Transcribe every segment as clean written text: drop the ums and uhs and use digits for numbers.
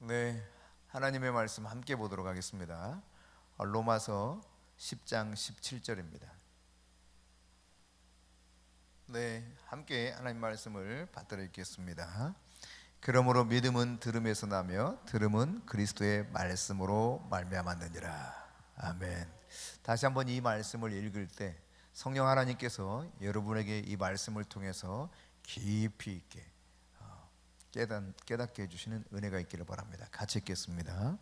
네, 하나님의 말씀 함께 보도록 하겠습니다. 로마서 10장 17절입니다. 네, 함께 하나님 말씀을 받들어 읽겠습니다. 그러므로 믿음은 들음에서 나며 들음은 그리스도의 말씀으로 말미암았느니라. 아멘. 다시 한번 이 말씀을 읽을 때 성령 하나님께서 여러분에게 이 말씀을 통해서 깊이 있게 깨닫게 해주시는 은혜가 있기를 바랍니다. 같이 읽겠습니다.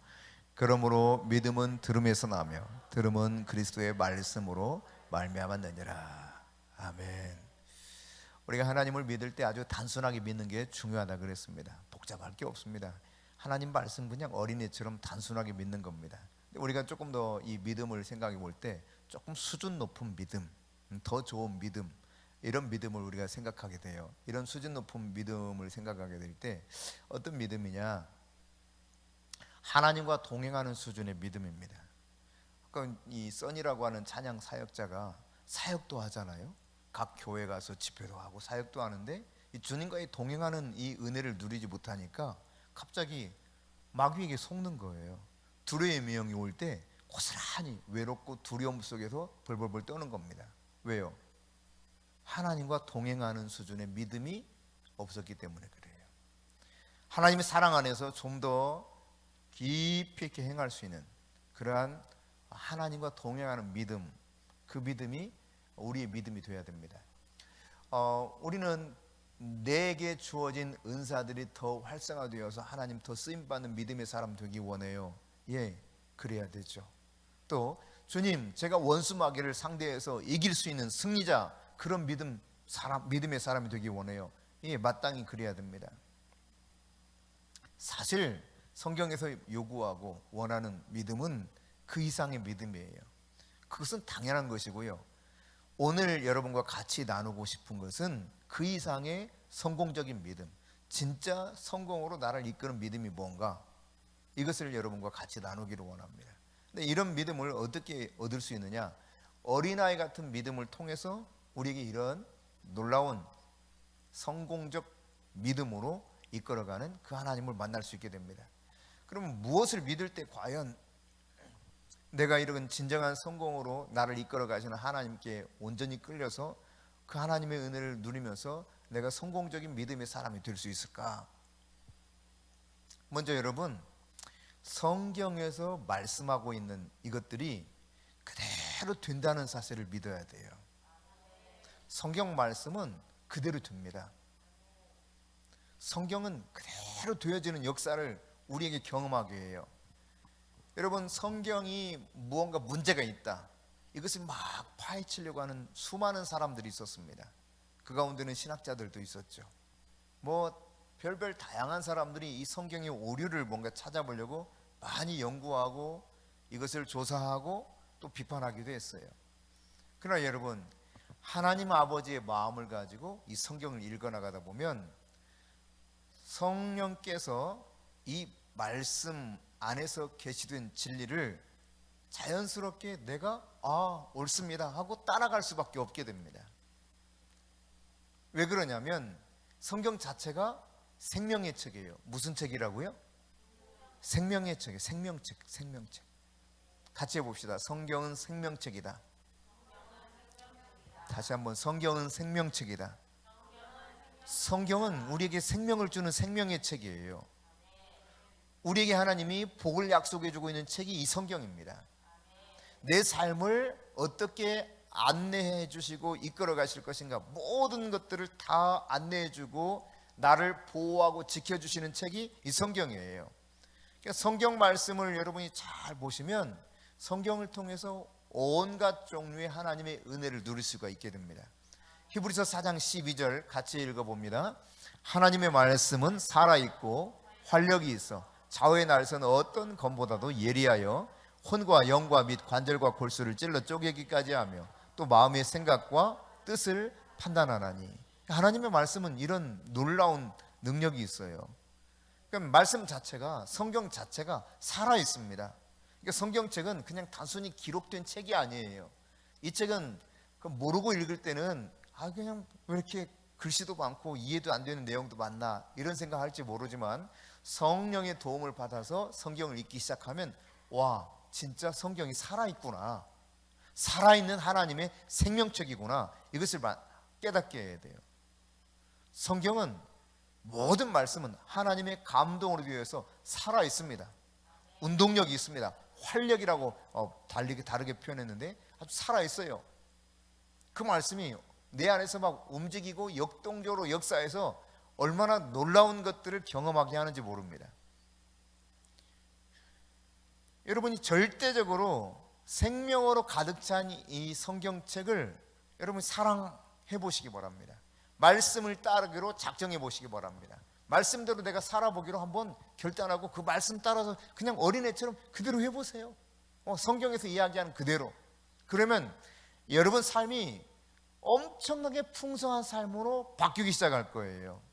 그러므로 믿음은 들음에서 나며 들음은 그리스도의 말씀으로 말미암았느니라. 아멘. 우리가 하나님을 믿을 때 아주 단순하게 믿는 게 중요하다 그랬습니다. 복잡할 게 없습니다. 하나님 말씀 그냥 어린애처럼 단순하게 믿는 겁니다. 우리가 조금 더 이 믿음을 생각해 볼 때 조금 수준 높은 믿음, 더 좋은 믿음, 이런 믿음을 우리가 생각하게 돼요. 이런 수준 높은 믿음을 생각하게 될 때 어떤 믿음이냐, 하나님과 동행하는 수준의 믿음입니다. 그러니까 이 써니라고 하는 찬양 사역자가 사역도 하잖아요. 각 교회 가서 집회도 하고 사역도 하는데 이 주님과의 동행하는 이 은혜를 누리지 못하니까 갑자기 마귀에게 속는 거예요. 두려움의 명이 올 때 고스란히 외롭고 두려움 속에서 벌벌벌 떠는 겁니다. 왜요? 하나님과 동행하는 수준의 믿음이 없었기 때문에 그래요. 하나님의 사랑 안에서 좀 더 깊이 있게 행할 수 있는 그러한 하나님과 동행하는 믿음, 그 믿음이 우리의 믿음이 되어야 됩니다. 우리는 내게 주어진 은사들이 더 활성화되어서 하나님 더 쓰임받는 믿음의 사람 되기 원해요. 예, 그래야 되죠. 또 주님, 제가 원수 마귀를 상대해서 이길 수 있는 승리자, 그런 믿음의 사람이 되기 원해요. 예, 마땅히 그래야 됩니다. 사실 성경에서 요구하고 원하는 믿음은 그 이상의 믿음이에요. 그것은 당연한 것이고요. 오늘 여러분과 같이 나누고 싶은 것은 그 이상의 성공적인 믿음, 진짜 성공으로 나를 이끄는 믿음이 뭔가, 이것을 여러분과 같이 나누기를 원합니다. 근데 이런 믿음을 어떻게 얻을 수 있느냐? 어린아이 같은 믿음을 통해서 우리에게 이런 놀라운 성공적 믿음으로 이끌어가는 그 하나님을 만날 수 있게 됩니다. 그러면 무엇을 믿을 때 과연 내가 이런 진정한 성공으로 나를 이끌어 가시는 하나님께 온전히 끌려서 그 하나님의 은혜를 누리면서 내가 성공적인 믿음의 사람이 될 수 있을까? 먼저 여러분, 성경에서 말씀하고 있는 이것들이 그대로 된다는 사실을 믿어야 돼요. 성경 말씀은 그대로 됩니다. 성경은 그대로 되어지는 역사를 우리에게 경험하게 해요. 여러분, 성경이 무언가 문제가 있다, 이것을 막 파헤치려고 하는 수많은 사람들이 있었습니다. 그 가운데는 신학자들도 있었죠. 별별 다양한 사람들이 이 성경의 오류를 뭔가 찾아보려고 많이 연구하고 이것을 조사하고 또 비판하기도 했어요. 그러나 여러분, 하나님 아버지의 마음을 가지고 이 성경을 읽어나가다 보면 성령께서 이 말씀 안에서 계시된 진리를 자연스럽게 내가 옳습니다 하고 따라갈 수밖에 없게 됩니다. 왜 그러냐면 성경 자체가 생명의 책이에요. 무슨 책이라고요? 생명의 책이에요. 생명책. 같이 해봅시다. 성경은 생명책이다. 다시 한번, 성경은 생명책이다. 성경은 우리에게 생명을 주는 생명의 책이에요. 우리에게 하나님이 복을 약속해 주고 있는 책이 이 성경입니다. 내 삶을 어떻게 안내해 주시고 이끌어 가실 것인가, 모든 것들을 다 안내해 주고 나를 보호하고 지켜 주시는 책이 이 성경이에요. 그러니까 성경 말씀을 여러분이 잘 보시면 성경을 통해서 온갖 종류의 하나님의 은혜를 누릴 수가 있게 됩니다. 히브리서 4장 12절 같이 읽어봅니다. 하나님의 말씀은 살아있고 활력이 있어 좌우의 날선 어떤 검보다도 예리하여 혼과 영과 및 관절과 골수를 찔러 쪼개기까지 하며 또 마음의 생각과 뜻을 판단하나니. 하나님의 말씀은 이런 놀라운 능력이 있어요. 그러니까 말씀 자체가, 성경 자체가 살아있습니다. 그러니까 성경책은 그냥 단순히 기록된 책이 아니에요. 이 책은 모르고 읽을 때는 그냥 왜 이렇게 글씨도 많고 이해도 안 되는 내용도 많나 이런 생각할지 모르지만 성령의 도움을 받아서 성경을 읽기 시작하면 와, 진짜 성경이 살아있구나, 살아있는 하나님의 생명책이구나, 이것을 깨닫게 해야 돼요. 성경은 모든 말씀은 하나님의 감동으로 되어 서 살아있습니다. 운동력이 있습니다. 활력이라고 다르게 표현했는데 아주 살아있어요. 그 말씀이 내 안에서 막 움직이고 역동적으로 역사해서 얼마나 놀라운 것들을 경험하게 하는지 모릅니다. 여러분이 절대적으로 생명으로 가득 찬 이 성경책을 여러분 사랑해 보시기 바랍니다. 말씀을 따르기로 작정해 보시기 바랍니다. 말씀대로 내가 살아보기로 한번 결단하고 그 말씀 따라서 그냥 어린애처럼 그대로 해보세요. 성경에서 이야기하는 그대로. 그러면 여러분 삶이 엄청나게 풍성한 삶으로 바뀌기 시작할 거예요.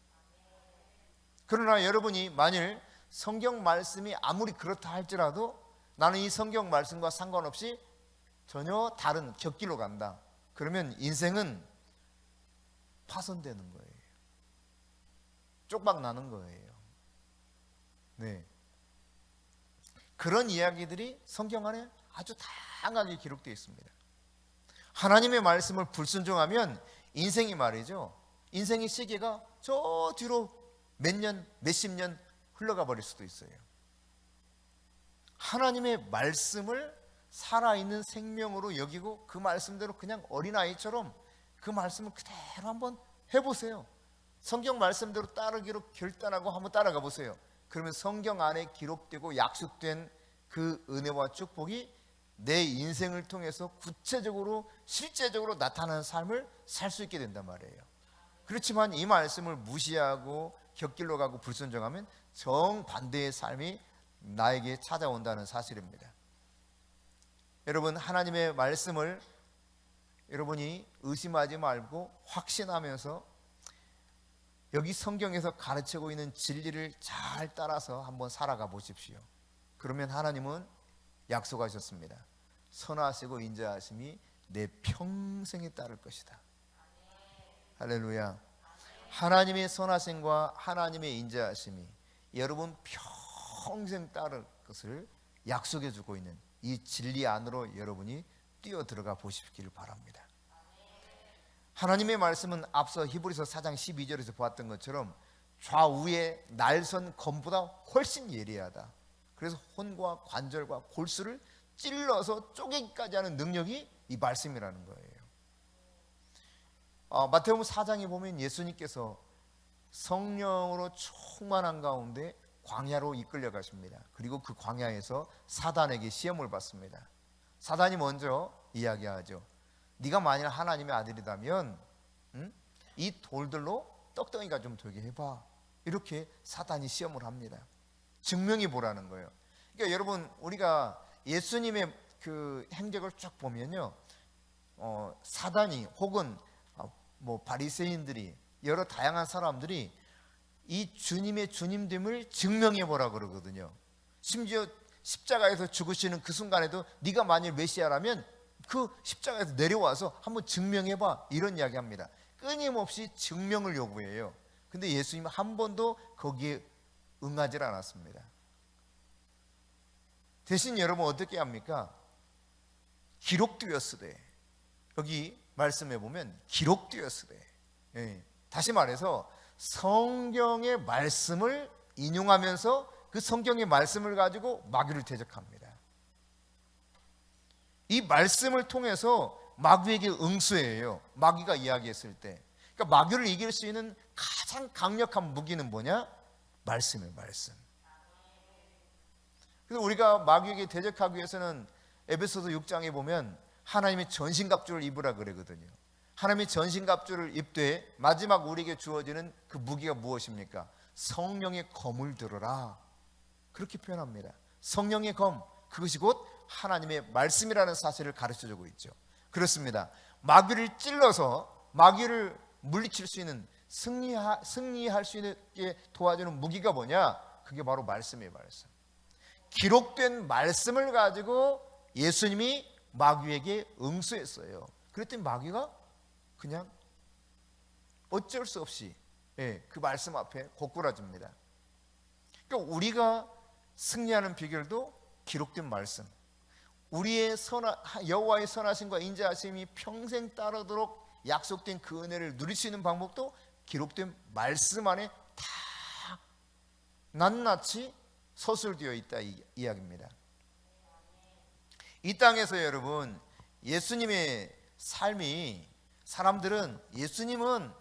그러나 여러분이 만일 성경 말씀이 아무리 그렇다 할지라도 나는 이 성경 말씀과 상관없이 전혀 다른 곁길로 간다, 그러면 인생은 파손되는 거예요. 쪽박 나는 거예요. 네. 그런 이야기들이 성경 안에 아주 다양하게 기록되어 있습니다. 하나님의 말씀을 불순종하면 인생이 말이죠, 인생의 시계가 저 뒤로 몇 년, 몇십 년 흘러가 버릴 수도 있어요. 하나님의 말씀을 살아있는 생명으로 여기고 그 말씀대로 그냥 어린아이처럼 그 말씀을 그대로 한번 해보세요. 성경 말씀대로 따르기로 결단하고 한번 따라가 보세요. 그러면 성경 안에 기록되고 약속된 그 은혜와 축복이 내 인생을 통해서 구체적으로 실제적으로 나타나는 삶을 살 수 있게 된단 말이에요. 그렇지만 이 말씀을 무시하고 곁길로 가고 불순종하면 정반대의 삶이 나에게 찾아온다는 사실입니다. 여러분, 하나님의 말씀을 여러분이 의심하지 말고 확신하면서 여기 성경에서 가르치고 있는 진리를 잘 따라서 한번 살아가 보십시오. 그러면 하나님은 약속하셨습니다. 선하시고 인자하심이 내 평생에 따를 것이다. 할렐루야. 하나님의 선하심과 하나님의 인자하심이 여러분 평생 따를 것을 약속해 주고 있는 이 진리 안으로 여러분이 뛰어 들어가 보시기를 바랍니다. 하나님의 말씀은 앞서 히브리서 4장 12절에서 보았던 것처럼 좌우의 날선 검보다 훨씬 예리하다. 그래서 혼과 관절과 골수를 찔러서 쪼개기까지 하는 능력이 이 말씀이라는 거예요. 마태복음 4장에 보면 예수님께서 성령으로 충만한 가운데 광야로 이끌려 가십니다. 그리고 그 광야에서 사단에게 시험을 받습니다. 사단이 먼저 이야기하죠. 네가 만일 하나님의 아들이라면 이 돌들로 떡덩이가 좀 되게 해봐. 이렇게 사단이 시험을 합니다. 증명해 보라는 거예요. 그러니까 여러분, 우리가 예수님의 그 행적을 쭉 보면요, 사단이 혹은 바리새인들이 여러 다양한 사람들이 이 주님의 주님됨을 증명해 보라 그러거든요. 심지어 십자가에서 죽으시는 그 순간에도 네가 만일 메시아라면 그 십자가에서 내려와서 한번 증명해 봐, 이런 이야기합니다. 끊임없이 증명을 요구해요. 근데 예수님은 한 번도 거기에 응하지 않았습니다. 대신 여러분 어떻게 합니까? 기록되었으되, 여기 말씀해 보면 기록되었으되, 다시 말해서 성경의 말씀을 인용하면서 그 성경의 말씀을 가지고 마귀를 대적합니다. 이 말씀을 통해서 마귀에게 응수해요. 마귀가 이야기했을 때. 그러니까 마귀를 이길 수 있는 가장 강력한 무기는 뭐냐? 말씀이에요, 말씀. 그래서 우리가 마귀에게 대적하기 위해서는 에베소서 6장에 보면 하나님의 전신갑주를 입으라 그러거든요. 하나님의 전신갑주를 입되 마지막 우리에게 주어지는 그 무기가 무엇입니까? 성령의 검을 들어라, 그렇게 표현합니다. 성령의 검, 그것이 곧 하나님의 말씀이라는 사실을 가르쳐주고 있죠. 그렇습니다. 마귀를 찔러서 마귀를 물리칠 수 있는, 승리할 수 있게 도와주는 무기가 뭐냐? 그게 바로 말씀이에요, 말씀. 기록된 말씀을 가지고 예수님이 마귀에게 응수했어요. 그랬더니 마귀가 그냥 어쩔 수 없이 그 말씀 앞에 고꾸라집니다. 그러니까 우리가 승리하는 비결도 기록된 말씀, 우리의 여호와의 선하심과 인자하심이 평생 따르도록 약속된 그 은혜를 누릴 수 있는 방법도 기록된 말씀 안에 다 낱낱이 서술되어 있다, 이 이야기입니다. 이 땅에서 여러분, 예수님의 삶이, 사람들은 예수님은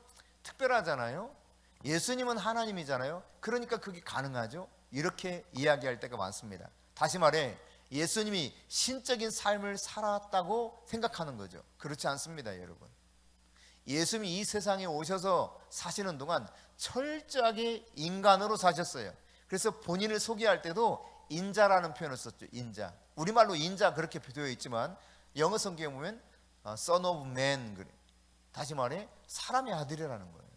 특별하잖아요, 예수님은 하나님이잖아요, 그러니까 그게 가능하죠, 이렇게 이야기할 때가 많습니다. 다시 말해 예수님이 신적인 삶을 살았다고 생각하는 거죠. 그렇지 않습니다, 여러분. 예수님이 이 세상에 오셔서 사시는 동안 철저하게 인간으로 사셨어요. 그래서 본인을 소개할 때도 인자라는 표현을 썼죠. 인자. 우리말로 인자 그렇게 되어 있지만 영어 성경에 보면 Son of Man, 그래. 다시 말해 사람의 아들이라는 거예요.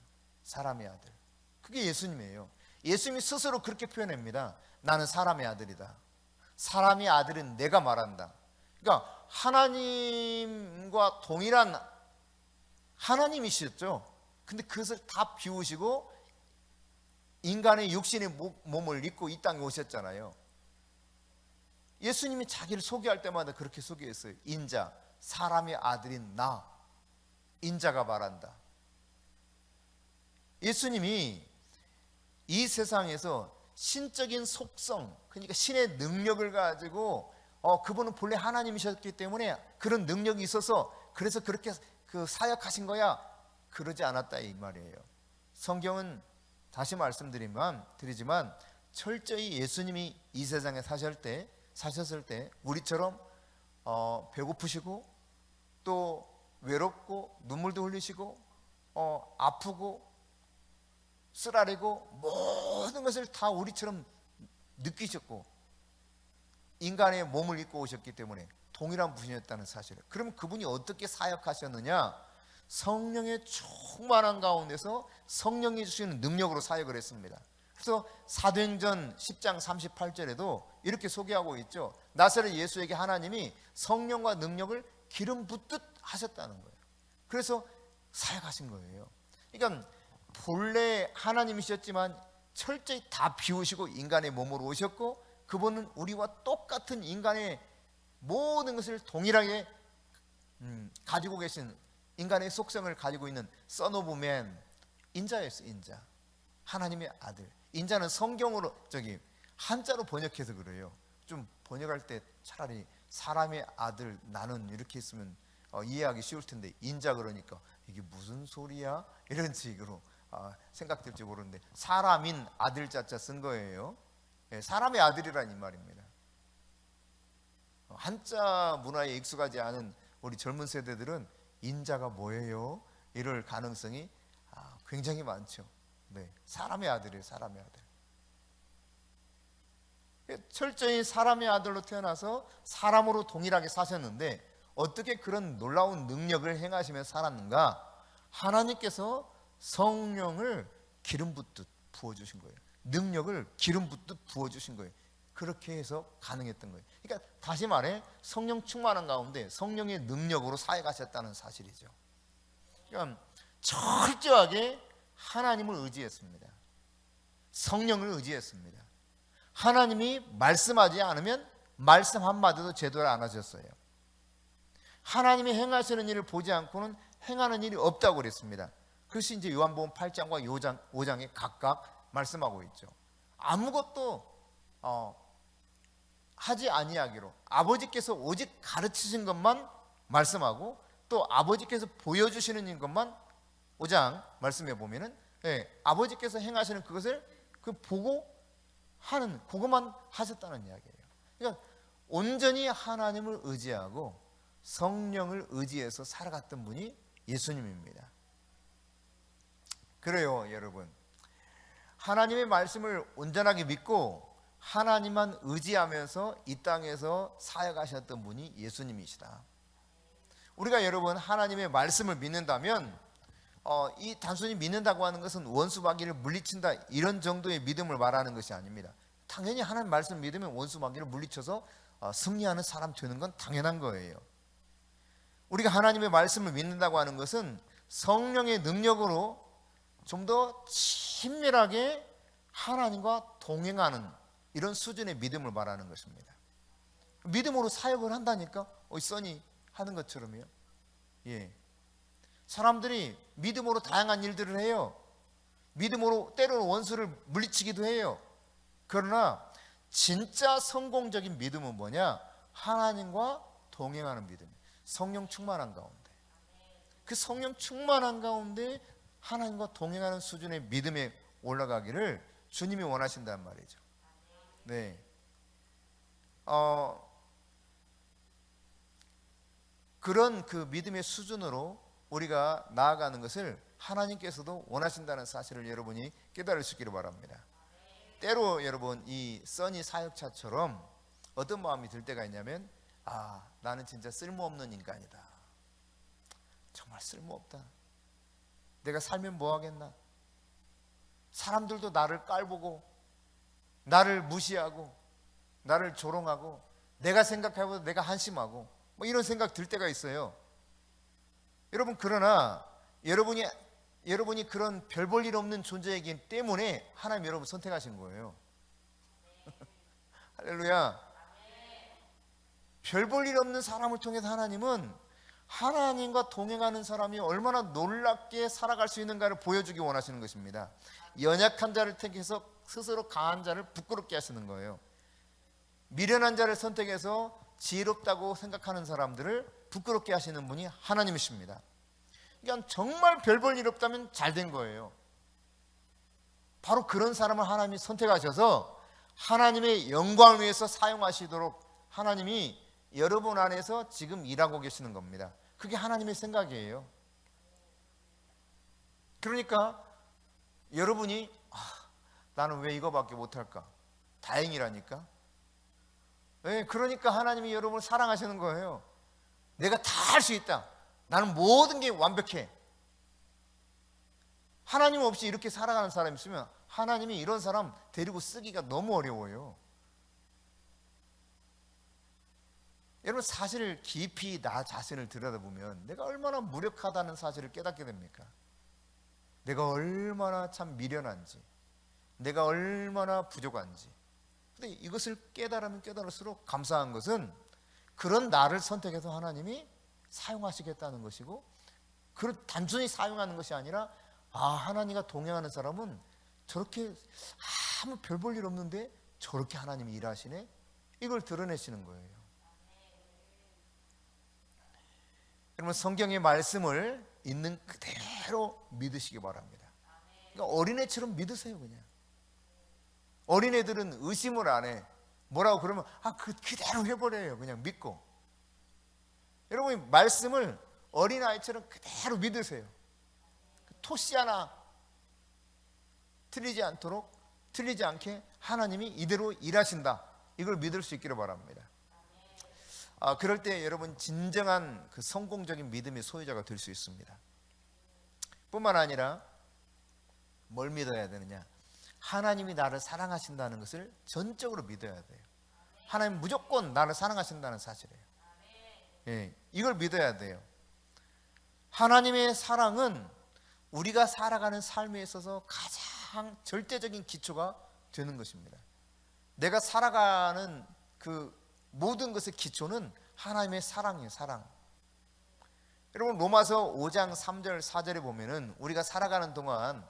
사람의 아들. 그게 예수님이에요. 예수님이 스스로 그렇게 표현합니다. 나는 사람의 아들이다. 사람의 아들은 내가 말한다. 그러니까 하나님과 동일한 하나님이셨죠. 근데 그것을 다 비우시고 인간의 육신의 몸을 입고 이 땅에 오셨잖아요. 예수님이 자기를 소개할 때마다 그렇게 소개했어요. 인자, 사람의 아들인 나, 인자가 말한다. 예수님이 이 세상에서 신적인 속성, 그러니까 신의 능력을 가지고 그분은 본래 하나님이셨기 때문에 그런 능력이 있어서 그래서 그렇게 사역하신 거야, 그러지 않았다, 이 말이에요. 성경은 다시 말씀드리지만 철저히 예수님이 이 세상에 사셨을 때 우리처럼 배고프시고 또 외롭고 눈물도 흘리시고 아프고 쓰라리고 모든 것을 다 우리처럼 느끼셨고 인간의 몸을 입고 오셨기 때문에 동일한 분이었다는 사실을. 그럼 그분이 어떻게 사역하셨느냐? 성령의 충만한 가운데서 성령이 주시는 능력으로 사역을 했습니다. 그래서 사도행전 10장 38절에도 이렇게 소개하고 있죠. 나사렛 예수에게 하나님이 성령과 능력을 기름 붓듯 하셨다는 거예요. 그래서 사역하신 거예요. 그러니까 본래 하나님이셨지만 철저히 다 비우시고 인간의 몸으로 오셨고, 그분은 우리와 똑같은 인간의 모든 것을 동일하게 가지고 계신 인간의 속성을 가지고 있는 Son of Man, 인자였어요. 인자, 하나님의 아들. 인자는 성경으로 한자로 번역해서 그래요. 좀 번역할 때 차라리 사람의 아들 나는 이렇게 했으면 이해하기 쉬울 텐데 인자 그러니까 이게 무슨 소리야? 이런 식으로 생각될지 모르는데 사람인 아들 자자 쓴 거예요. 사람의 아들이란 이 말입니다. 한자 문화에 익숙하지 않은 우리 젊은 세대들은 인자가 뭐예요? 이럴 가능성이 굉장히 많죠. 네, 사람의 아들이에요. 사람의 아들. 철저히 사람의 아들로 태어나서 사람으로 동일하게 사셨는데 어떻게 그런 놀라운 능력을 행하시며 살았는가? 하나님께서 성령을 기름 붓듯 부어주신 거예요. 능력을 기름 붓듯 부어주신 거예요. 그렇게 해서 가능했던 거예요. 그러니까 다시 말해 성령 충만한 가운데 성령의 능력으로 사역하셨다는 사실이죠. 그러니까 철저하게 하나님을 의지했습니다. 성령을 의지했습니다. 하나님이 말씀하지 않으면 말씀 한마디도 제대로 안 하셨어요. 하나님이 행하시는 일을 보지 않고는 행하는 일이 없다고 그랬습니다. 그래서 이제 요한복음 8장과 5장에 각각 말씀하고 있죠. 아무것도 하지 아니하기로 아버지께서 오직 가르치신 것만 말씀하고 또 아버지께서 보여주시는 것만 5장 말씀해 보면은 아버지께서 행하시는 그것을 보고 하는 그것만 하셨다는 이야기예요. 그러니까 온전히 하나님을 의지하고 성령을 의지해서 살아갔던 분이 예수님입니다. 그래요, 여러분. 하나님의 말씀을 온전하게 믿고 하나님만 의지하면서 이 땅에서 사역하셨던 분이 예수님이시다. 우리가 여러분 하나님의 말씀을 믿는다면 이 단순히 믿는다고 하는 것은 원수마귀를 물리친다 이런 정도의 믿음을 말하는 것이 아닙니다. 당연히 하나님 말씀 믿으면 원수마귀를 물리쳐서 승리하는 사람 되는 건 당연한 거예요. 우리가 하나님의 말씀을 믿는다고 하는 것은 성령의 능력으로 좀 더 친밀하게 하나님과 동행하는 이런 수준의 믿음을 말하는 것입니다. 믿음으로 사역을 한다니까? 써니 하는 것처럼요. 예. 사람들이 믿음으로 다양한 일들을 해요. 믿음으로 때로는 원수를 물리치기도 해요. 그러나 진짜 성공적인 믿음은 뭐냐? 하나님과 동행하는 믿음. 성령 충만한 가운데. 그 성령 충만한 가운데 하나님과 동행하는 수준의 믿음에 올라가기를 주님이 원하신단 말이죠. 네. 그런 그 믿음의 수준으로 우리가 나아가는 것을 하나님께서도 원하신다는 사실을 여러분이 깨달을 수 있기를 바랍니다. 때로 여러분 이 써니 사역자처럼 어떤 마음이 들 때가 있냐면 나는 진짜 쓸모없는 인간이다. 정말 쓸모없다. 내가 살면 뭐 하겠나? 사람들도 나를 깔보고 나를 무시하고 나를 조롱하고 내가 생각해보다 내가 한심하고 뭐 이런 생각 들 때가 있어요. 여러분, 그러나 여러분이 그런 별 볼 일 없는 존재이기 때문에 하나님 여러분 선택하신 거예요. 할렐루야. 별 볼 일 없는 사람을 통해서 하나님은 하나님과 동행하는 사람이 얼마나 놀랍게 살아갈 수 있는가를 보여주기 원하시는 것입니다. 연약한 자를 택해서 스스로 강한 자를 부끄럽게 하시는 거예요. 미련한 자를 선택해서 지혜롭다고 생각하는 사람들을 부끄럽게 하시는 분이 하나님이십니다. 그러니까 정말 별 볼 일 없다면 잘 된 거예요. 바로 그런 사람을 하나님이 선택하셔서 하나님의 영광을 위해서 사용하시도록 하나님이 여러분 안에서 지금 일하고 계시는 겁니다. 그게 하나님의 생각이에요. 그러니까 여러분이 나는 왜 이거밖에 못할까? 다행이라니까. 네, 그러니까 하나님이 여러분을 사랑하시는 거예요. 내가 다 할 수 있다. 나는 모든 게 완벽해. 하나님 없이 이렇게 살아가는 사람이 있으면 하나님이 이런 사람 데리고 쓰기가 너무 어려워요. 여러분, 사실 깊이 나 자신을 들여다보면 내가 얼마나 무력하다는 사실을 깨닫게 됩니까? 내가 얼마나 참 미련한지, 내가 얼마나 부족한지. 근데 이것을 깨달으면 깨달을수록 감사한 것은 그런 나를 선택해서 하나님이 사용하시겠다는 것이고, 단순히 사용하는 것이 아니라 하나님과 동행하는 사람은 저렇게 아무 별 볼 일 없는데 저렇게 하나님이 일하시네? 이걸 드러내시는 거예요. 여러분, 성경의 말씀을 있는 그대로 믿으시기 바랍니다. 그러니까 어린애처럼 믿으세요. 그냥 어린애들은 의심을 안 해. 뭐라고 그러면 그대로 해버려요. 그냥 믿고. 여러분이 말씀을 어린아이처럼 그대로 믿으세요. 토시 하나 틀리지 않게 하나님이 이대로 일하신다. 이걸 믿을 수 있기를 바랍니다. 그럴 때 여러분 진정한 그 성공적인 믿음의 소유자가 될 수 있습니다. 뿐만 아니라 뭘 믿어야 되느냐? 하나님이 나를 사랑하신다는 것을 전적으로 믿어야 돼요. 하나님 무조건 나를 사랑하신다는 사실이에요. 예, 이걸 믿어야 돼요. 하나님의 사랑은 우리가 살아가는 삶에 있어서 가장 절대적인 기초가 되는 것입니다. 내가 살아가는 그 모든 것의 기초는 하나님의 사랑이에요. 사랑. 여러분, 로마서 5장 3절 4절에 보면은 우리가 살아가는 동안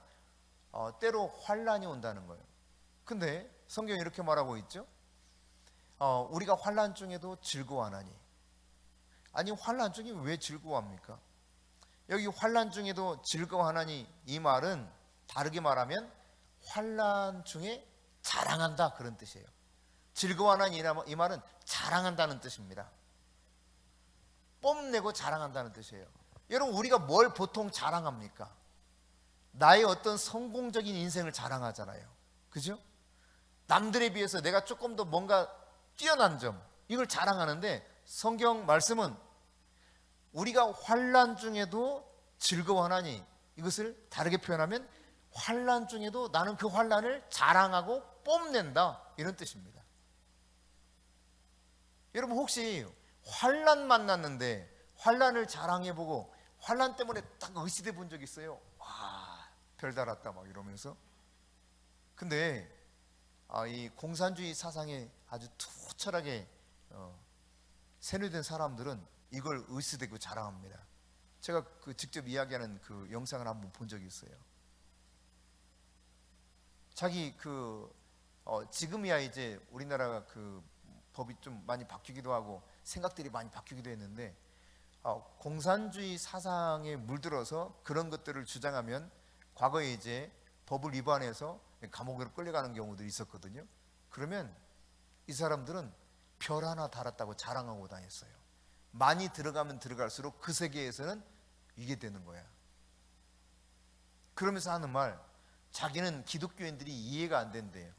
때로 환난이 온다는 거예요. 근데 성경이 이렇게 말하고 있죠. 우리가 환난 중에도 즐거워하나니. 아니, 환난 중에 왜 즐거워합니까? 여기 환난 중에도 즐거워하나니, 이 말은 다르게 말하면 환난 중에 자랑한다, 그런 뜻이에요. 즐거워하나니 이 말은 자랑한다는 뜻입니다. 뽐내고 자랑한다는 뜻이에요. 여러분, 우리가 뭘 보통 자랑합니까? 나의 어떤 성공적인 인생을 자랑하잖아요. 그죠? 남들에 비해서 내가 조금 더 뭔가 뛰어난 점, 이걸 자랑하는데 성경 말씀은 우리가 환난 중에도 즐거워하나니, 이것을 다르게 표현하면 환난 중에도 나는 그 환난을 자랑하고 뽐낸다, 이런 뜻입니다. 여러분, 혹시 환난 만났는데 환난을 자랑해보고 환난 때문에 딱 의시돼 본 적 있어요? 와, 별 달았다 막 이러면서. 근데 이 공산주의 사상에 아주 투철하게 세뇌된 사람들은 이걸 의식되고 자랑합니다. 제가 직접 이야기하는 그 영상을 한번 본 적이 있어요. 자기 지금이야 이제 우리나라가 그 법이 좀 많이 바뀌기도 하고 생각들이 많이 바뀌기도 했는데 공산주의 사상에 물들어서 그런 것들을 주장하면 과거에 이제 법을 위반해서 감옥으로 끌려가는 경우들이 있었거든요. 그러면 이 사람들은 별 하나 달았다고 자랑하고 다녔어요. 많이 들어가면 들어갈수록 그 세계에서는 이게 되는 거야. 그러면서 하는 말, 자기는 기독교인들이 이해가 안 된대요.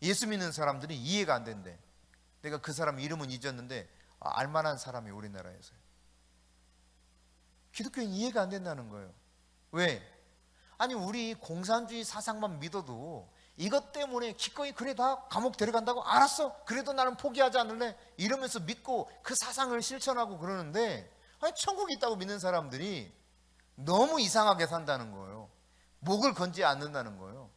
예수 믿는 사람들이 이해가 안 된대. 내가 그 사람 이름은 잊었는데 알만한 사람이 우리나라에서요. 기독교인 이해가 안 된다는 거예요. 왜? 아니 우리 공산주의 사상만 믿어도 이것 때문에 기꺼이 그래 다 감옥 데려간다고? 알았어, 그래도 나는 포기하지 않을래 이러면서 믿고 그 사상을 실천하고 그러는데, 아니 천국이 있다고 믿는 사람들이 너무 이상하게 산다는 거예요. 목을 건지 않는다는 거예요.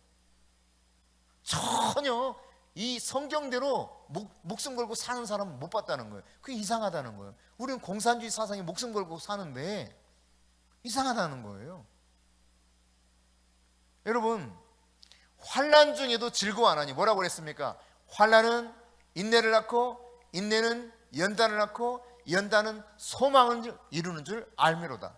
전혀 이 성경대로 목숨 걸고 사는 사람은 못 봤다는 거예요. 그게 이상하다는 거예요. 우리는 공산주의 사상에 목숨 걸고 사는데 이상하다는 거예요. 여러분, 환난 중에도 즐거워 안 하니? 뭐라고 그랬습니까? 환난은 인내를 낳고 인내는 연단을 낳고 연단은 소망을 이루는 줄 알미로다.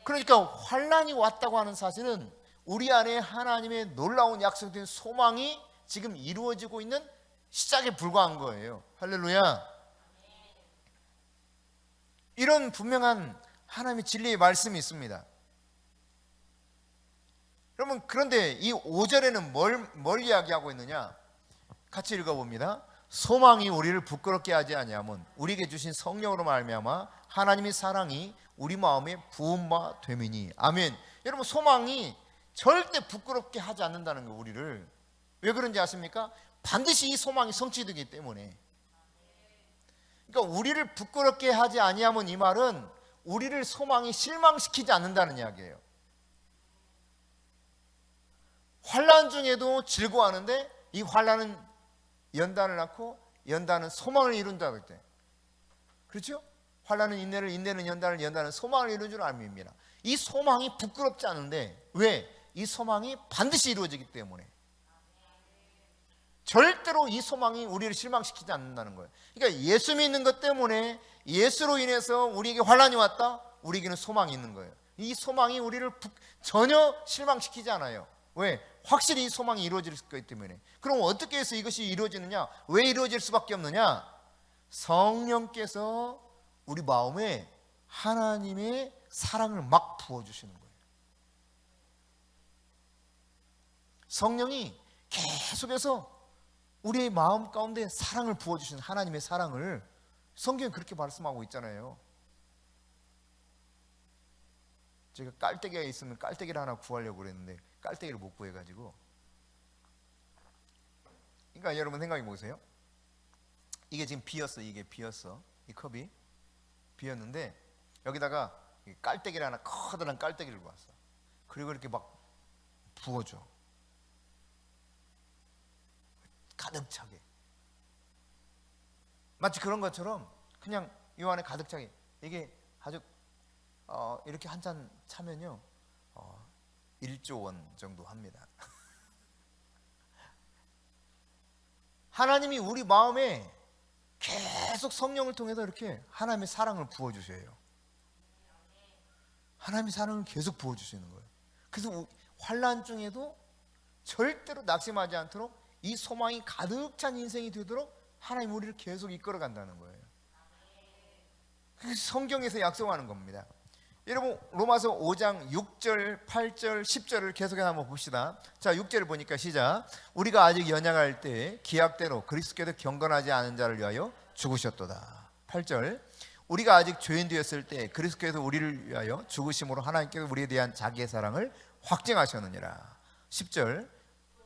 그러니까 환난이 왔다고 하는 사실은 우리 안에 하나님의 놀라운 약속된 소망이 지금 이루어지고 있는 시작에 불과한 거예요. 할렐루야. 이런 분명한 하나님의 진리의 말씀이 있습니다. 여러분, 그런데 이 5절에는 뭘 이야기하고 있느냐? 같이 읽어봅니다. 소망이 우리를 부끄럽게 하지 아니하면 우리에게 주신 성령으로 말미암아 하나님의 사랑이 우리 마음에 부음바 됨이니. 아멘. 여러분, 소망이 절대 부끄럽게 하지 않는다는 거, 우리를. 왜 그런지 아십니까? 반드시 이 소망이 성취되기 때문에. 그러니까 우리를 부끄럽게 하지 아니하면, 이 말은 우리를 소망이 실망시키지 않는다는 이야기예요. 환난 중에도 즐거워하는데 이 환난은 연단을 낳고 연단은 소망을 이룬다 그랬대. 그렇죠? 환난은 인내를, 인내는 연단을, 연단은 소망을 이룬 줄 압니다. 이 소망이 부끄럽지 않은데, 왜? 이 소망이 반드시 이루어지기 때문에. 절대로 이 소망이 우리를 실망시키지 않는다는 거예요. 그러니까 예수 믿는 것 때문에, 예수로 인해서 우리에게 환난이 왔다? 우리에게는 소망이 있는 거예요. 이 소망이 우리를 전혀 실망시키지 않아요. 왜? 확실히 이 소망이 이루어질 거기 때문에. 그럼 어떻게 해서 이것이 이루어지느냐? 왜 이루어질 수밖에 없느냐? 성령께서 우리 마음에 하나님의 사랑을 막 부어주시는 거예요. 성령이 계속해서 우리의 마음 가운데 사랑을 부어주시는, 하나님의 사랑을, 성경이 그렇게 말씀하고 있잖아요. 제가 깔때기가 있으면 깔때기를 하나 구하려고 그랬는데 깔때기를 못 구해가지고. 그러니까 여러분 생각해 보세요. 이게 지금 비었어. 이게 비었어. 이 컵이 비었는데 여기다가 깔때기를 하나, 커다란 깔때기를 구웠어. 그리고 이렇게 막 부어줘. 가득 차게. 마치 그런 것처럼 그냥 이 안에 가득 차게. 이게 아주 이렇게 한 잔 차면요 1조 원 정도 합니다. 하나님이 우리 마음에 계속 성령을 통해서 이렇게 하나님의 사랑을 부어주셔요. 하나님의 사랑을 계속 부어주시는 거예요. 그래서 환난 중에도 절대로 낙심하지 않도록 이 소망이 가득 찬 인생이 되도록 하나님 우리를 계속 이끌어 간다는 거예요. 그게 성경에서 약속하는 겁니다. 여러분, 로마서 5장 6절, 8절, 10절을 계속해서 한번 봅시다. 자, 6절을 보니까 시작. 우리가 아직 연약할 때 기약대로 그리스도께서 경건하지 않은 자를 위하여 죽으셨도다. 8절. 우리가 아직 죄인 되었을 때 그리스도께서 우리를 위하여 죽으심으로 하나님께서 우리에 대한 자기의 사랑을 확증하셨느니라. 10절.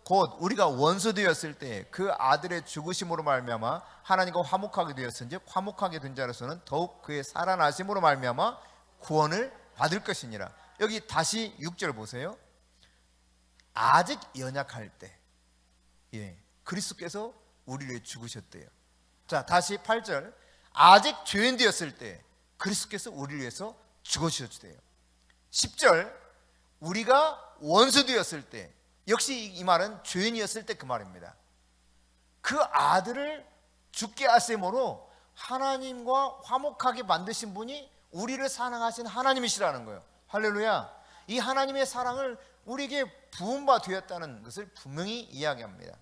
곧 우리가 원수 되었을 때 그 아들의 죽으심으로 말미암아 하나님과 화목하게 되었은즉 화목하게 된 자로서는 더욱 그의 살아나심으로 말미암아 구원을 받을 것이니라. 여기 다시 6절 보세요. 아직 연약할 때, 그리스도께서 우리를 위해 죽으셨대요. 자, 다시 8절. 아직 죄인 되었을 때 그리스도께서 우리를 위해서 죽으셨대요. 10절. 우리가 원수 되었을 때, 역시 이 말은 죄인이었을 때 그 말입니다. 그 아들을 죽게 하심으로 하나님과 화목하게 만드신 분이 우리를 사랑하신 하나님이시라는 거예요. 할렐루야. 이 하나님의 사랑을 우리에게 부은바 되었다는 것을 분명히 이야기합니다.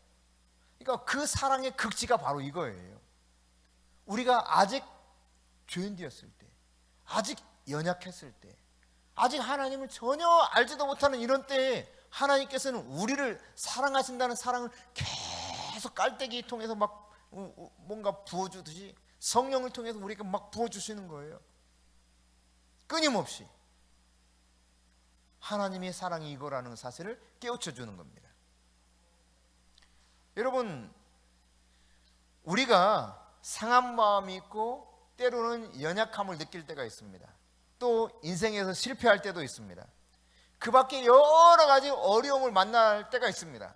그러니까 그 사랑의 극치가 바로 이거예요. 우리가 아직 죄인 되었을 때, 아직 연약했을 때, 아직 하나님을 전혀 알지도 못하는 이런 때에 하나님께서는 우리를 사랑하신다는 사랑을 계속 깔때기 통해서 막 뭔가 부어주듯이 성령을 통해서 우리에게 막 부어주시는 거예요. 끊임없이 하나님의 사랑이 이거라는 사실을 깨우쳐주는 겁니다. 여러분, 우리가 상한 마음이 있고 때로는 연약함을 느낄 때가 있습니다. 또 인생에서 실패할 때도 있습니다. 그 밖에 여러 가지 어려움을 만날 때가 있습니다.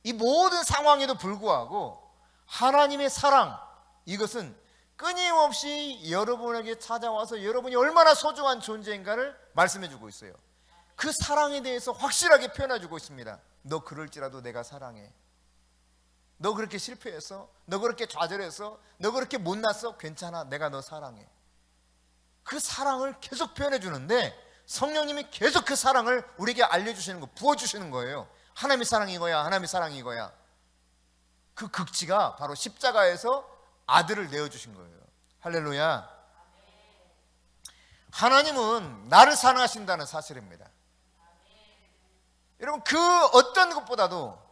이 모든 상황에도 불구하고 하나님의 사랑, 이것은 끊임없이 여러분에게 찾아와서 여러분이 얼마나 소중한 존재인가를 말씀해 주고 있어요. 그 사랑에 대해서 확실하게 표현해 주고 있습니다. 너 그럴지라도 내가 사랑해. 너 그렇게 실패했어? 너 그렇게 좌절했어? 너 그렇게 못났어? 괜찮아, 내가 너 사랑해. 그 사랑을 계속 표현해 주는데 성령님이 계속 그 사랑을 우리에게 알려주시는 거, 부어주시는 거예요. 하나님의 사랑이 이거야, 하나님의 사랑이 이거야. 그 극치가 바로 십자가에서 아들을 내어주신 거예요. 할렐루야. 하나님은 나를 사랑하신다는 사실입니다. 여러분, 그 어떤 것보다도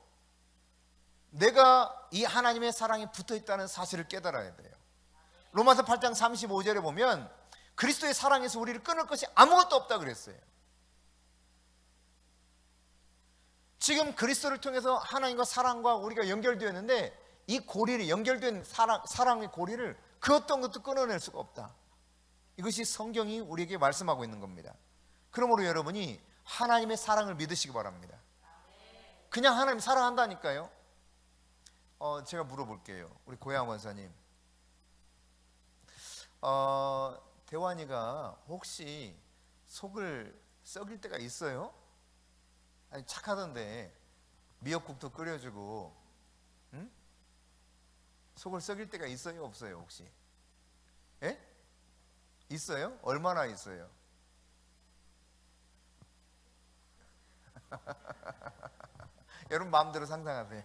내가 이 하나님의 사랑에 붙어있다는 사실을 깨달아야 돼요. 로마서 8장 35절에 보면 그리스도의 사랑에서 우리를 끊을 것이 아무것도 없다 그랬어요. 지금 그리스도를 통해서 하나님과 사랑과 우리가 연결되었는데 이 고리를, 연결된 사랑의 고리를 그 어떤 것도 끊어낼 수가 없다. 이것이 성경이 우리에게 말씀하고 있는 겁니다. 그러므로 여러분이 하나님의 사랑을 믿으시기 바랍니다. 그냥 하나님 사랑한다니까요. 제가 물어볼게요. 우리 고양 원사님, 대환이가 혹시 속을 썩일 때가 있어요? 아니, 착하던데 미역국도 끓여주고, 응? 속을 썩일 때가 있어요, 없어요, 혹시? 예? 있어요? 얼마나 있어요? 여러분 마음대로 상상하세요.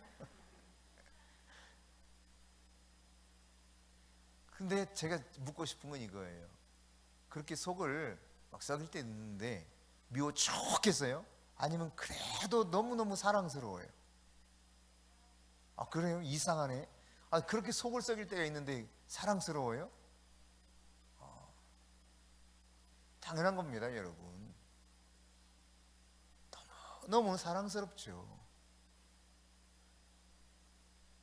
근데 제가 묻고 싶은 건 이거예요. 그렇게 속을 막 썩일 때 있는데 미워 죽겠어요? 아니면 그래도 너무너무 사랑스러워요? 아, 그래요? 이상하네. 아, 그렇게 속을 썩일 때가 있는데 사랑스러워요? 당연한 겁니다, 여러분. 너무 사랑스럽죠.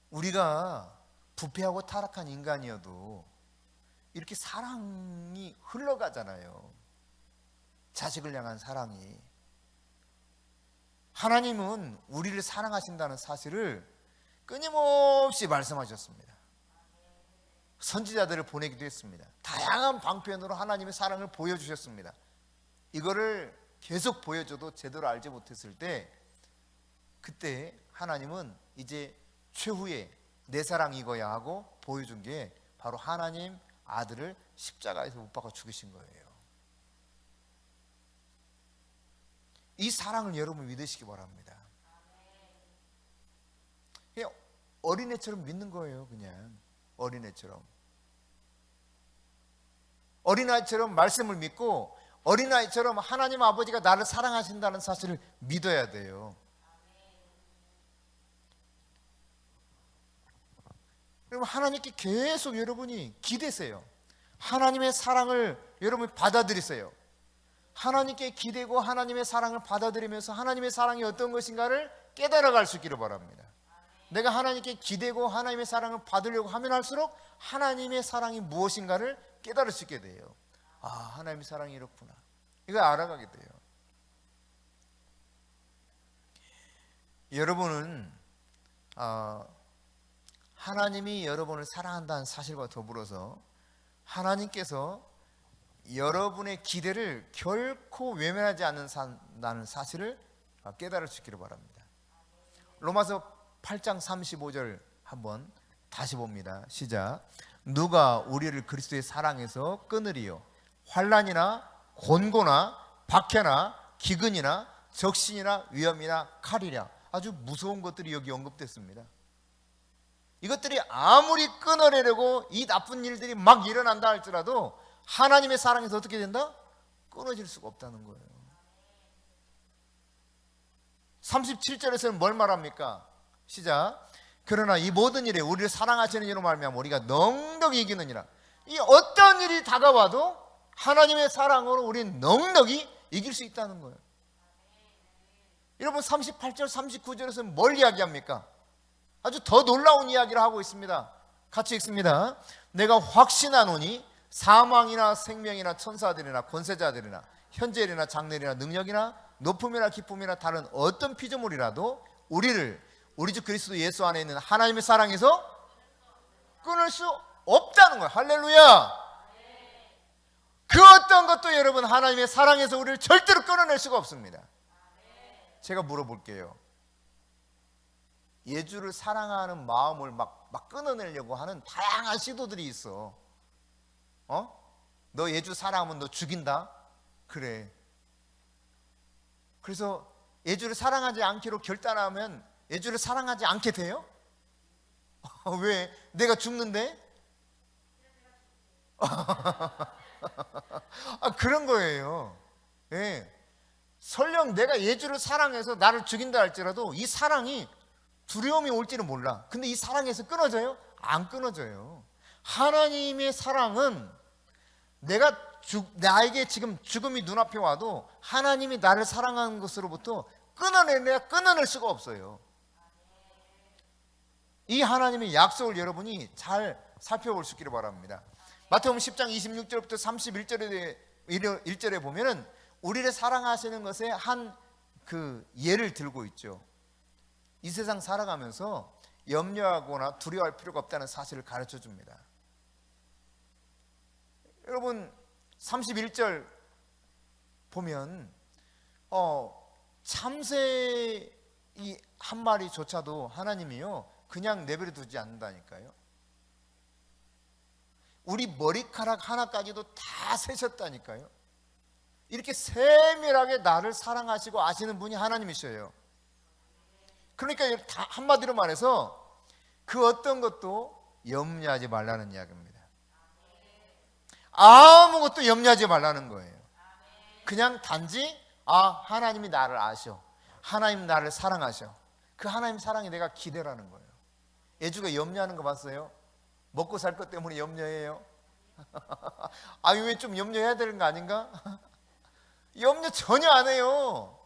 우리가 부패하고 타락한 인간이어도 이렇게 사랑이 흘러가잖아요. 자식을 향한 사랑이. 하나님은 우리를 사랑하신다는 사실을 끊임없이 말씀하셨습니다. 선지자들을 보내기도 했습니다. 다양한 방편으로 하나님의 사랑을 보여주셨습니다. 이거를 계속 보여줘도 제대로 알지 못했을 때, 그때 하나님은 이제 최후의 내 사랑 이거야 하고 보여준 게 바로 하나님 아들을 십자가에서 못 박아 죽이신 거예요. 이 사랑을 여러분 믿으시기 바랍니다. 그냥 어린애처럼 믿는 거예요. 그냥 어린애처럼. 어린아이처럼 말씀을 믿고 어린아이처럼 하나님 아버지가 나를 사랑하신다는 사실을 믿어야 돼요. 여러분, 하나님께 계속 여러분이 기대세요. 하나님의 사랑을 여러분이 받아들이세요. 하나님께 기대고 하나님의 사랑을 받아들이면서 하나님의 사랑이 어떤 것인가를 깨달아갈 수 있기를 바랍니다. 내가 하나님께 기대고 하나님의 사랑을 받으려고 하면 할수록 하나님의 사랑이 무엇인가를 깨달을 수 있게 돼요. 아, 하나님의 사랑이 이렇구나. 이걸 알아가게 돼요. 여러분은 하나님이 여러분을 사랑한다는 사실과 더불어서 하나님께서 여러분의 기대를 결코 외면하지 않는다는 사실을 깨달을 수 있기를 바랍니다. 로마서 8장 35절 한번 다시 봅니다. 시작. 누가 우리를 그리스도의 사랑에서 끊으리요? 환난이나 곤고나 박해나 기근이나 적신이나 위험이나 칼이랴. 아주 무서운 것들이 여기 언급됐습니다. 이것들이 아무리 끊어내려고 이 나쁜 일들이 막 일어난다 할지라도 하나님의 사랑에서 어떻게 된다? 끊어질 수가 없다는 거예요. 37절에서는 뭘 말합니까? 시작. 그러나 이 모든 일에 우리를 사랑하시는 이로 말미암아 우리가 넉넉히 이기느니라. 이 어떤 일이 다가와도 하나님의 사랑으로 우리는 넉넉히 이길 수 있다는 거예요. 여러분 38절 39절에서는 뭘 이야기합니까? 아주 더 놀라운 이야기를 하고 있습니다. 같이 읽습니다. 내가 확신하노니 사망이나 생명이나 천사들이나 권세자들이나 현재일이나 장래일이나 능력이나 높음이나 기쁨이나 다른 어떤 피조물이라도 우리를 우리 주 그리스도 예수 안에 있는 하나님의 사랑에서 끊을 수 없다는 거예요. 할렐루야. 그 어떤 것도 여러분 하나님의 사랑에서 우리를 절대로 끊어낼 수가 없습니다. 제가 물어볼게요. 예주를 사랑하는 마음을 막 끊어내려고 하는 다양한 시도들이 있어. 너 예주 사랑하면 너 죽인다? 그래. 그래서 예주를 사랑하지 않기로 결단하면 예주를 사랑하지 않게 돼요? 왜? 내가 죽는데? 그런 거예요. 예. 설령 내가 예주를 사랑해서 나를 죽인다 할지라도 이 사랑이 두려움이 올지는 몰라. 근데 이 사랑에서 끊어져요? 안 끊어져요. 하나님의 사랑은 나에게 지금 죽음이 눈앞에 와도 하나님이 나를 사랑하는 것으로부터 끊어낼 수가 없어요. 이 하나님의 약속을 여러분이 잘 살펴볼 수 있기를 바랍니다. 마태복음 10장 26절부터 31절에 보면은 우리를 사랑하시는 것에 한 그 예를 들고 있죠. 이 세상 살아가면서 염려하거나 두려워할 필요가 없다는 사실을 가르쳐 줍니다. 여러분 31절 보면 참새 이 한 마리조차도 하나님이요 그냥 내버려 두지 않는다니까요. 우리 머리카락 하나까지도 다 세셨다니까요. 이렇게 세밀하게 나를 사랑하시고 아시는 분이 하나님이셔요. 그러니까 한마디로 말해서 그 어떤 것도 염려하지 말라는 이야기입니다. 아무것도 염려하지 말라는 거예요. 그냥 단지 하나님이 나를 아셔. 하나님 나를 사랑하셔. 그 하나님 사랑이 내가 기대라는 거예요. 예주가 염려하는 거 봤어요? 먹고 살 것 때문에 염려해요? 왜 좀 염려해야 되는 거 아닌가? 염려 전혀 안 해요.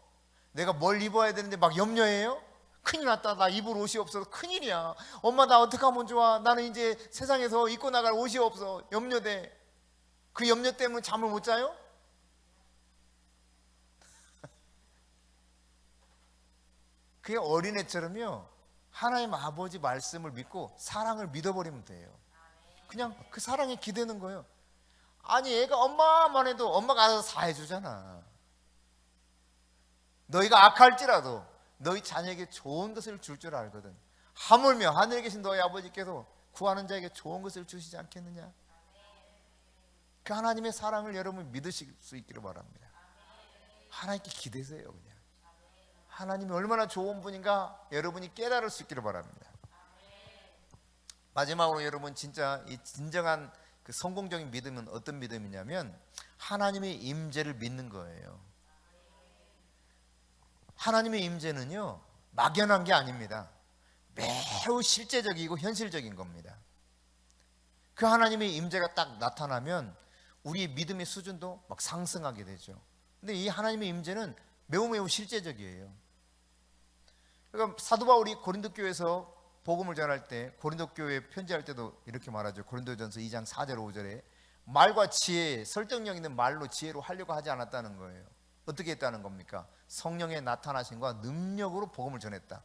내가 뭘 입어야 되는데 막 염려해요? 큰일 났다. 나 입을 옷이 없어서 큰일이야. 엄마 나 어떻게 하면 좋아? 나는 이제 세상에서 입고 나갈 옷이 없어. 염려돼. 그 염려 때문에 잠을 못 자요? 그게 어린애처럼요. 하나님 아버지 말씀을 믿고 사랑을 믿어버리면 돼요. 그냥 그 사랑에 기대는 거예요. 아니 애가 엄마만 해도 엄마가 알아서 다 해주잖아. 너희가 악할지라도 너희 자녀에게 좋은 것을 줄 줄 알거든. 하물며 하늘에 계신 너희 아버지께서 구하는 자에게 좋은 것을 주시지 않겠느냐. 그 하나님의 사랑을 여러분 믿으실 수 있기를 바랍니다. 하나님께 기대세요. 그냥 하나님이 얼마나 좋은 분인가 여러분이 깨달을 수 있기를 바랍니다. 마지막으로 여러분 진짜 이 진정한 그 성공적인 믿음은 어떤 믿음이냐면 하나님의 임재를 믿는 거예요. 하나님의 임재는요 막연한 게 아닙니다. 매우 실제적이고 현실적인 겁니다. 그 하나님의 임재가 딱 나타나면 우리의 믿음의 수준도 막 상승하게 되죠. 근데 이 하나님의 임재는 매우 실제적이에요. 그러니까 사도 바울이 고린도 교회에서 복음을 전할 때 고린도 교회에 편지할 때도 이렇게 말하죠. 고린도전서 2장 4절 5절에 말과 지혜, 설득력 있는 말로 지혜로 하려고 하지 않았다는 거예요. 어떻게 했다는 겁니까? 성령의 나타나심과 능력으로 복음을 전했다.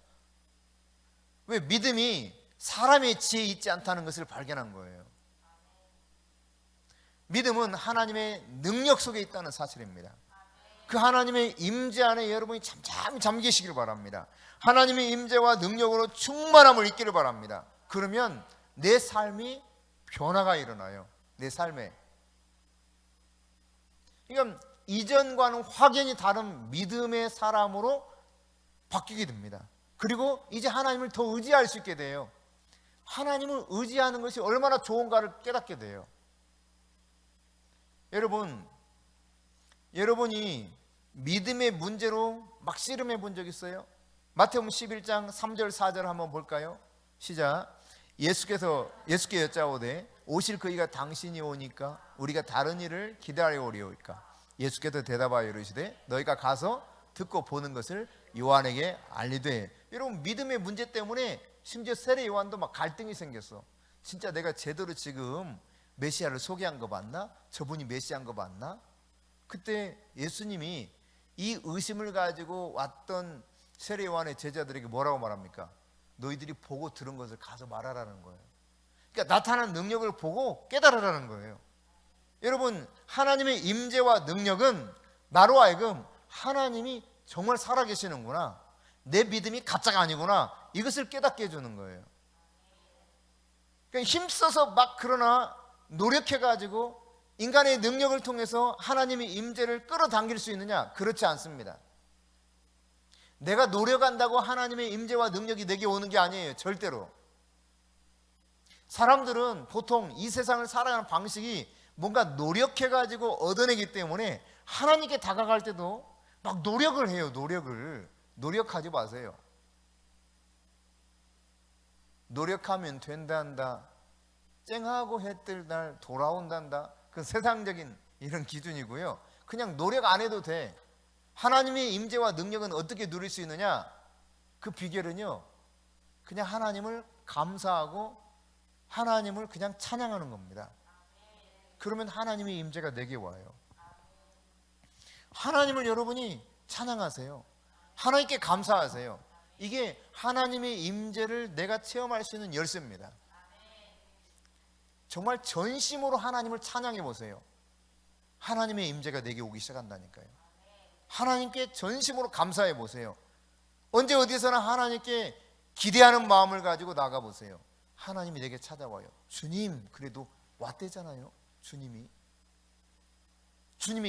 왜? 믿음이 사람의 지혜에 있지 않다는 것을 발견한 거예요. 믿음은 하나님의 능력 속에 있다는 사실입니다. 그 하나님의 임재 안에 여러분이 잠잠히 잠기시길 바랍니다. 하나님의 임재와 능력으로 충만함을 잊기를 바랍니다. 그러면 내 삶이 변화가 일어나요. 내 삶에. 그러니까 이전과는 확연히 다른 믿음의 사람으로 바뀌게 됩니다. 그리고 이제 하나님을 더 의지할 수 있게 돼요. 하나님을 의지하는 것이 얼마나 좋은가를 깨닫게 돼요. 여러분이 믿음의 문제로 막 씨름해 본 적 있어요? 마태복음 11장 3절 4절 한번 볼까요? 시작. 예수께 여짜오되 오실 그이가 당신이 오니까 우리가 다른 일을 기다려 오리오이까? 예수께서 대답하여 이르시되 너희가 가서 듣고 보는 것을 요한에게 알리되. 여러분, 믿음의 문제 때문에 심지어 세례 요한도 막 갈등이 생겼어. 진짜 내가 제대로 지금 메시아를 소개한 거 맞나? 저분이 메시아인 거 맞나? 그때 예수님이 이 의심을 가지고 왔던 세례 요한의 제자들에게 뭐라고 말합니까? 너희들이 보고 들은 것을 가서 말하라는 거예요. 그러니까 나타난 능력을 보고 깨달으라는 거예요. 여러분, 하나님의 임재와 능력은 나로 하여금 하나님이 정말 살아계시는구나, 내 믿음이 가짜가 아니구나, 이것을 깨닫게 해주는 거예요. 그러니까 힘써서 막 그러나 노력해가지고 인간의 능력을 통해서 하나님의 임재를 끌어당길 수 있느냐? 그렇지 않습니다. 내가 노력한다고 하나님의 임재와 능력이 내게 오는 게 아니에요. 절대로. 사람들은 보통 이 세상을 살아가는 방식이 뭔가 노력해가지고 얻어내기 때문에 하나님께 다가갈 때도 막 노력을 해요. 노력하지 마세요. 노력하면 된단다, 쨍하고 해 뜰 날 돌아온단다, 그 세상적인 이런 기준이고요. 그냥 노력 안 해도 돼. 하나님의 임재와 능력은 어떻게 누릴 수 있느냐? 그 비결은요, 그냥 하나님을 감사하고 하나님을 그냥 찬양하는 겁니다. 그러면 하나님의 임재가 내게 와요. 하나님을 여러분이 찬양하세요. 하나님께 감사하세요. 이게 하나님의 임재를 내가 체험할 수 있는 열쇠입니다. 정말 전심으로 하나님을 찬양해 보세요. 하나님의 임재가 내게 오기 시작한다니까요. 하나님께 전심으로 감사해 보세요. 언제 어디서나 하나님께 기대하는 마음을 가지고 나가 보세요. 하나님이 내게 찾아와요. 주님, 그래도 왔대잖아요. 주님의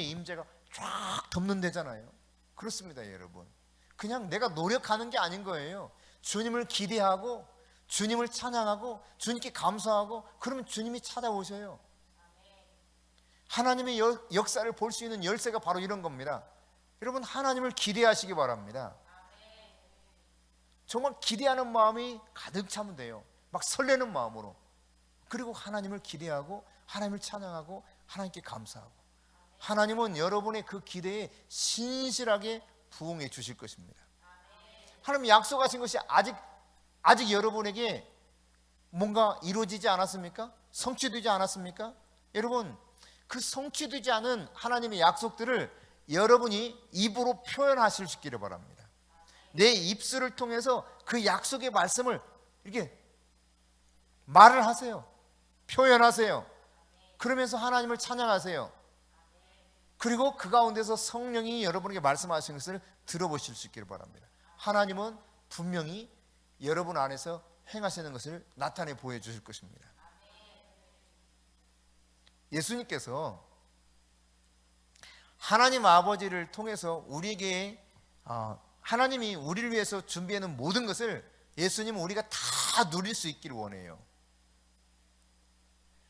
임재가 쫙 덮는다잖아요. 그렇습니다, 여러분. 그냥 내가 노력하는 게 아닌 거예요. 주님을 기대하고 주님을 찬양하고 주님께 감사하고, 그러면 주님이 찾아오셔요. 하나님의 역사를 볼 수 있는 열쇠가 바로 이런 겁니다. 여러분, 하나님을 기대하시기 바랍니다. 정말 기대하는 마음이 가득 차면 돼요. 막 설레는 마음으로. 그리고 하나님을 기대하고 하나님을 찬양하고 하나님께 감사하고, 하나님은 여러분의 그 기대에 신실하게 부응해 주실 것입니다. 하나님 약속하신 것이 아직 여러분에게 뭔가 이루어지지 않았습니까? 성취되지 않았습니까? 여러분, 그 성취되지 않은 하나님의 약속들을 여러분이 입으로 표현하실 수 있기를 바랍니다. 내 입술을 통해서 그 약속의 말씀을 이렇게 말을 하세요. 표현하세요. 그러면서 하나님을 찬양하세요. 그리고 그 가운데서 성령이 여러분에게 말씀하시는 것을 들어보실 수 있기를 바랍니다. 하나님은 분명히 여러분 안에서 행하시는 것을 나타내 보여주실 것입니다. 예수님께서 하나님 아버지를 통해서 우리에게 하나님이 우리를 위해서 준비하는 모든 것을 예수님은 우리가 다 누릴 수 있기를 원해요.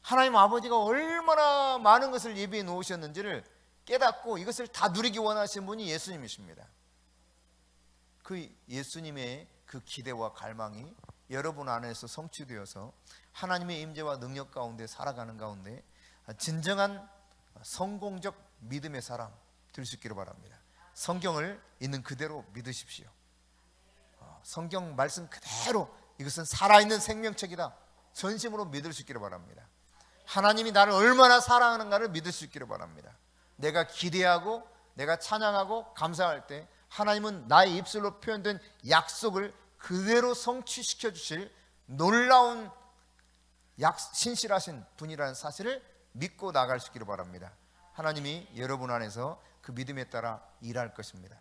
하나님 아버지가 얼마나 많은 것을 예비해 놓으셨는지를 깨닫고 이것을 다 누리기 원하시는 분이 예수님이십니다. 그 예수님의 그 기대와 갈망이 여러분 안에서 성취되어서 하나님의 임재와 능력 가운데 살아가는 가운데 진정한 성공적 믿음의 사람 될 수 있기를 바랍니다. 성경을 있는 그대로 믿으십시오. 성경 말씀 그대로 이것은 살아있는 생명책이다, 전심으로 믿을 수 있기를 바랍니다. 하나님이 나를 얼마나 사랑하는가를 믿을 수 있기를 바랍니다. 내가 기대하고 내가 찬양하고 감사할 때 하나님은 나의 입술로 표현된 약속을 그대로 성취시켜 주실 놀라운 신실하신 분이라는 사실을 믿고 나갈 수 있기를 바랍니다. 하나님이 여러분 안에서 그 믿음에 따라 일할 것입니다.